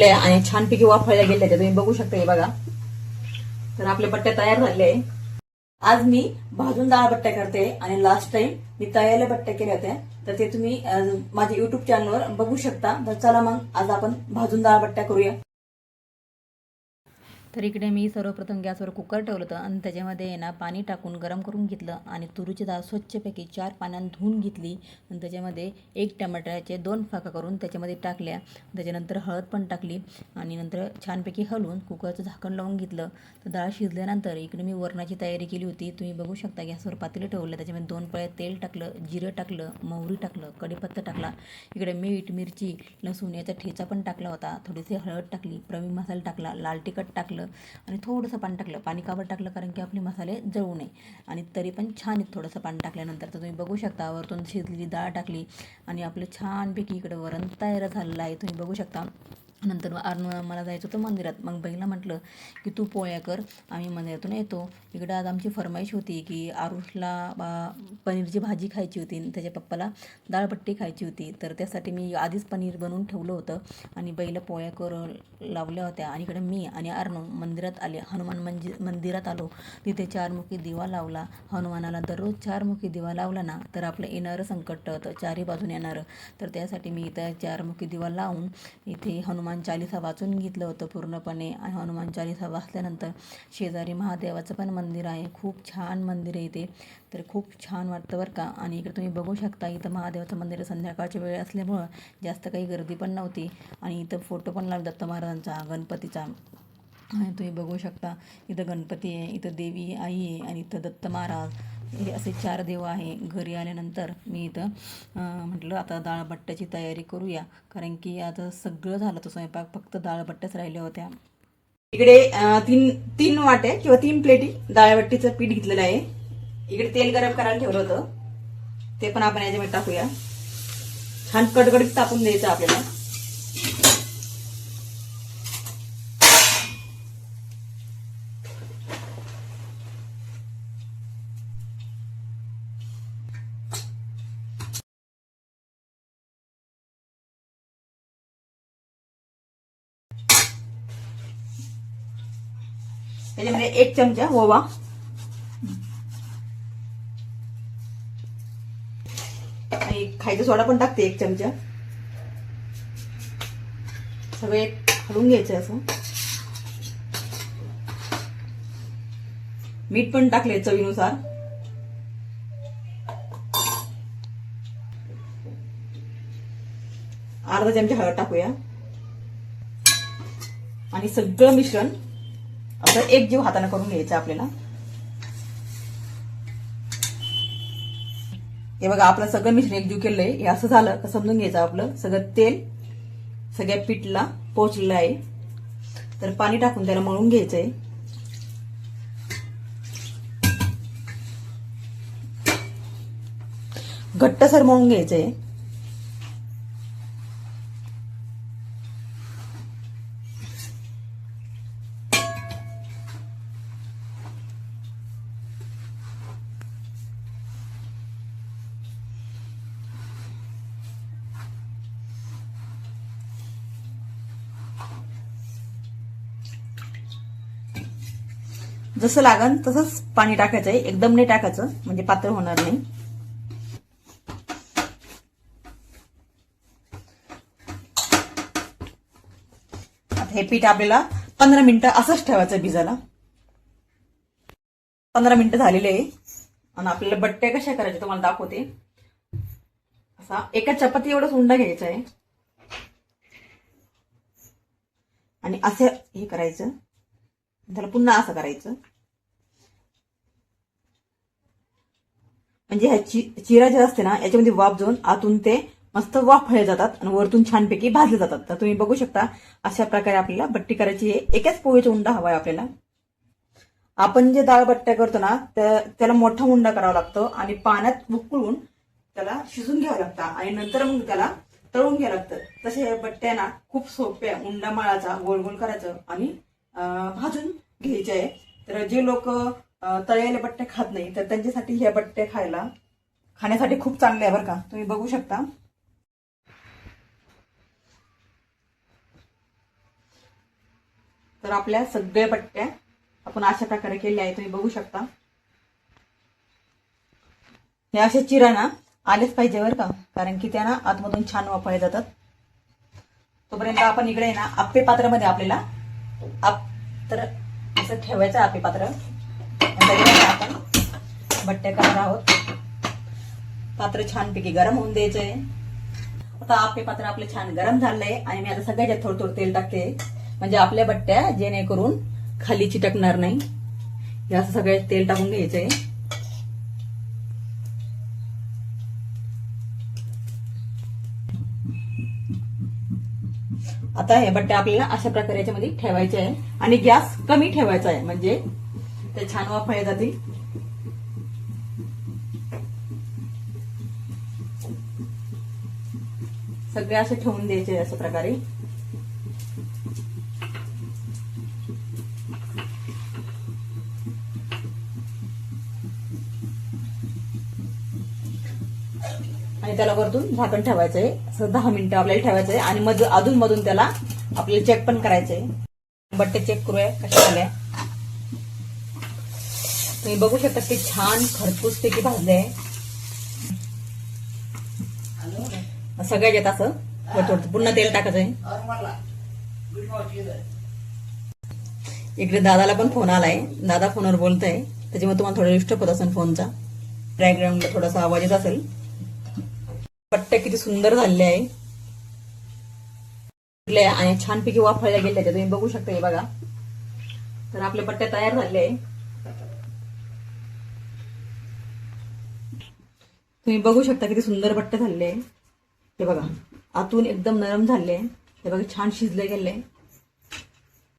आणि छानपैकी वाफळल्या गेल्या तुम्ही बघू शकता. हे बघा, तर आपल्या बट्ट्या तयार झालेल्या आहे. आज मी भाजून डाळ बट्ट्या करते आणि लास्ट टाइम मी तळलेल्या बट्ट्या केल्या होत्या, तर ते तुम्ही माझ्या युट्यूब चॅनलवर बघू शकता. तर चला मग आज आपण भाजून डाळ बट्ट्या करूया. तर इकडे मी सर्वप्रथम गॅसवर कुकर ठेवलं होतं आणि त्याच्यामध्ये ना पाणी टाकून गरम करून घेतलं आणि तुरीची डाळ स्वच्छपैकी 4 पाण्याने धुवून घेतली आणि त्याच्यामध्ये 1 टमाट्याचे 2 फाका करून त्याच्यामध्ये टाकल्या. त्याच्यानंतर हळद पण टाकली आणि नंतर छानपैकी हलवून कुकरचं झाकण लावून घेतलं. तर डाळ शिजल्यानंतर इकडे मी वरणाची तयारी केली होती. तुम्ही बघू शकता गॅसवर पातेलं ठेवलं, त्याच्यामध्ये 2 पळ्या तेल टाकलं, जिरं टाकलं, मोहरी टाकलं, कढीपत्ता टाकला. इकडे मीठ, मिरची, लसूण याचा ठेचा पण टाकला होता. थोडीशी हळद टाकली, प्रवीण मसाला टाकला, लाल तिखट टाकलं आणि थोडंसं पाणी टाकलं. पाणी का बरं टाकलं, कारण की आपले मसाले जळू नये आणि तरी पण छान आहेत. थोडंसं पाणी टाकल्यानंतर तर तुम्ही बघू शकता वरतून शिजलेली डाळ टाकली आणि आपलं छानपैकी इकडे वरण तयार झालेलं आहे. तुम्ही बघू शकता. नंतर मला जायचं होतं मंदिरात. मग बहिणीला म्हटलं की तू पोळ्या कर, आम्ही मंदिरातून येतो. इकडं आज आमची फरमाईश होती की आरुषला पनीरची भाजी खायची होती आणि त्याच्या पप्पाला डाळबट्टी खायची होती. तर त्यासाठी मी आधीच पनीर बनवून ठेवलं होतं आणि बैला पोळ्या लावल्या होत्या. आणि इकडे मी आणि अर्णव मंदिरात आले. हनुमान मंदिरात आलो. तिथे 4मुखी दिवा लावला. हनुमानाला दररोज 4मुखी दिवा लावला ना तर आपलं येणारं संकट टळतं, 4ही बाजून येणारं. तर त्यासाठी मी इथं 4मुखी दिवा लावून इथे हनुमान चालीसा वाचून घेतलं होतं पूर्णपणे. आणि हनुमान चालीसा वाचल्यानंतर शेजारी महादेवाचं पण मंदिर आहे. खूप छान मंदिर आहे इथे, तर खूप छान वाटतं बरं का. आणि इकडे तुम्ही बघू शकता इथं महादेवाचं मंदिर संध्याकाळच्या वेळ असल्यामुळं जास्त काही गर्दी पण नव्हती. आणि इथं फोटो पण लावला दत्त महाराजांचा, गणपतीचा. आणि तुम्ही बघू शकता इथं गणपती आहे, इथं देवी आई आहे आणि इथं दत्त महाराज, हे असे 4 देव आहे. घरी आल्यानंतर मी इथं म्हटलं आता डाळबट्ट्याची तयारी करूया, कारण की आता सगळं झालं तर स्वयंपाक, फक्त डाळबट्ट्याच राहिल्या होत्या. इकडे तीन वाट्या किंवा 3 प्लेटी डाळबट्टीचं पीठ घेतलेलं आहे. इकडे तेल गरम करायला ठेवलं होतं, ते पण आपण याच्यामध्ये टाकूया. छान कडकडीत तापून द्यायचं आपल्याला. त्याच्यामध्ये 1 चमचा ओवा, आणि खायचा सोडा पण टाकते 1 चमचा. सगळे हलवून घ्यायचं असं. मीठ पण टाकले चवीनुसार. अर्धा चमचा हळद टाकूया आणि सगळं मिश्रण असं एकजीव हाताने करून घ्यायचं आपल्याला. हे बघा, आपलं सगळं मिश्रण एकजीव केलंय. हे असं झालं तर समजून घ्यायचं आपलं सगळं तेल सगळ्या पीठला पोहोचलेलं आहे. तर पाणी टाकून त्याला मळून घ्यायचंय. घट्टसर मळून घ्यायचंय. जसं लागन तसंच पाणी टाकायचंय, एकदम नाही टाकायचं म्हणजे पातळ होणार नाही. आता हे पीठ आपल्याला 15 मिनिटं असंच ठेवायचं भिजायला. 15 मिनिटं झालेले आहे आणि आपल्याला बट्ट्या कशा करायच्या तुम्हाला दाखवते. असा एका चपाती एवढाच उंडा घ्यायचा आहे आणि असं हे करायचं, त्याला पुन्हा असं करायचं. म्हणजे ह्या चिरा जे असते ना याच्यामध्ये वाफ जाऊन आतून ते मस्त वाफळे जातात आणि वरतून छानपैकी भाजले जातात. तर तुम्ही बघू शकता अशा प्रकारे आपल्याला बट्टी करायची आहे. एकाच पोळीचा उंडा हवाय आपल्याला. आपण जे डाळ बट्ट्या करतो ना त्याला मोठा उंडा करावा लागतो आणि पाण्यात उकळून त्याला शिजून घ्यावं लागतं आणि नंतर मग त्याला तळून घ्यावं लागतं. तसे बट्ट्या ना खूप सोप्या, उंडा मळाचा, गोल गोल करायचं आणि भाजून घ्यायचे आहे. तर जे लोक तळलेले बट्टे खात नाही तर त्यांच्यासाठी ह्या बट्टे खाण्यासाठी खूप चांगले आहे बरं का. तुम्ही बघू शकता. तर आपल्या सगळ्या बट्ट्या आपण अशा प्रकारे केल्या आहे, तुम्ही बघू शकता. हे असे चिरा ना आलेच पाहिजे बरं का, कारण की त्या ना आतमधून छान वाफळले जातात. तोपर्यंत आपण इकडे ना आप्पे पात्रामध्ये आपल्याला तर असं ठेवायचं आप्पे पात्र. आपण बट्ट्या करणार आहोत. पात्र छानपैकी गरम होऊन द्यायचंय. आता आप्पे पात्र आपलं छान गरम झालंय आणि मी आता सगळ्याच्यात थोडं थोडं तेल टाकते, म्हणजे आपल्या बट्ट्या जेणेकरून खाली चिटकणार नाही. हे असं सगळ्यात तेल टाकून घ्यायचंय. आता हे बट्ट्या आपल्याला अशा प्रकारे याच्यामध्ये ठेवायचे आहे आणि गॅस कमी ठेवायचा आहे, म्हणजे ते छान वाफळले जातील. सगळे असे ठेवून द्यायचे अशा प्रकारे. आणि त्याला वरतून झाकण ठेवायचंय. असं 10 मिनिटं आपल्याला ठेवायचंय आणि अधून मधून त्याला आपल्याला चेक पण करायचंय. बट्टे चेक करूया कशा झाल्या. तुम्ही बघू शकता की छान खरपूस पैकी भाजले. सगळ्यात येत असं थोडं थोडं पुन्हा तेल टाकायचंय. इकडे दादाला पण फोन आलाय, दादा फोनवर बोलतोय, त्याच्यामुळे तुम्हाला थोडा डिस्टर्ब होत असेल फोनचा. बॅकग्राऊंडला थोडासा आवाज येत असेल. बट्ट्या किती सुंदर झालेले आहे आणि छानपैकी वाफळल्या गेल्या त्या तुम्ही बघू शकता. हे बघा, तर आपले बट्ट्या तयार झाले आहे. तुम्ही बघू शकता किती सुंदर बट्टे झाले. हे बघा, आतून एकदम नरम झाले. हे बघा छान शिजले गेले.